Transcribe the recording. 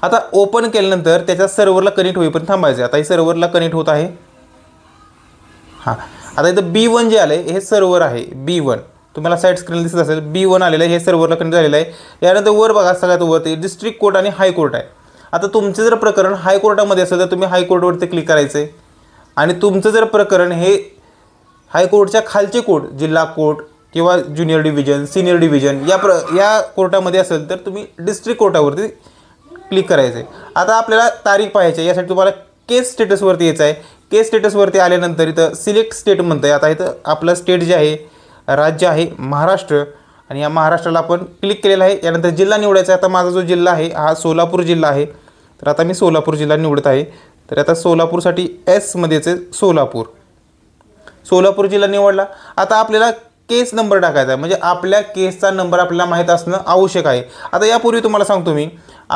आता ओपन केल्यानंतर त्याच्या सर्व्हरला कनेक्ट होईपर्यंत थांबायचं. आता हे सर्व्हरला कनेक्ट होत आहे. हां, आता इथं B1 जे आलं हे सर्व्हर आहे. B1 तुम्हाला साईड स्क्रीन दिसत असेल. B1 आलेलं आहे, हे सर्व्हरला कनेक्ट झालेलं आहे. यानंतर वर बघा सगळ्यात वरती डिस्ट्रिक्ट कोर्ट आणि हायकोर्ट आहे. आता तुमचं जर प्रकरण हायकोर्टामध्ये असेल तर तुम्ही हायकोर्टवरती क्लिक करायचं आहे. आणि तुमचं जर प्रकरण हे हायकोर्टच्या खालचे कोर्ट, जिल्हा कोर्ट किंवा ज्युनियर डिव्हिजन, सिनियर डिव्हिजन या कोर्टामध्ये असेल तर तुम्ही डिस्ट्रिक्ट कोर्टावरती क्लिक करायचं आहे. आता आपल्याला तारीख पाहायची आहे. यासाठी तुम्हाला केस स्टेटसवरती यायचं आहे. केस स्टेटसवरती आल्यानंतर इथं सिलेक्ट स्टेट म्हणतं आहे. आता इथं आपलं स्टेट जे आहे, राज्य आहे महाराष्ट्र, आणि या महाराष्ट्राला आपण क्लिक केलेलं आहे. यानंतर जिल्हा निवडायचा आहे. आता माझा जो जिल्हा आहे हा सोलापूर जिल्हा आहे, तर आता मी सोलापूर जिल्हा निवडत आहे. तर आता सोलापूरसाठी एसमध्येच आहे सोलापूर. सोलापूर जिल्हा निवडला. आता आपल्याला केस नंबर टाकायचा आहे, म्हणजे आपल्या केसचा नंबर आपल्याला माहीत असणं आवश्यक आहे. आता यापूर्वी तुम्हाला सांगतो मी,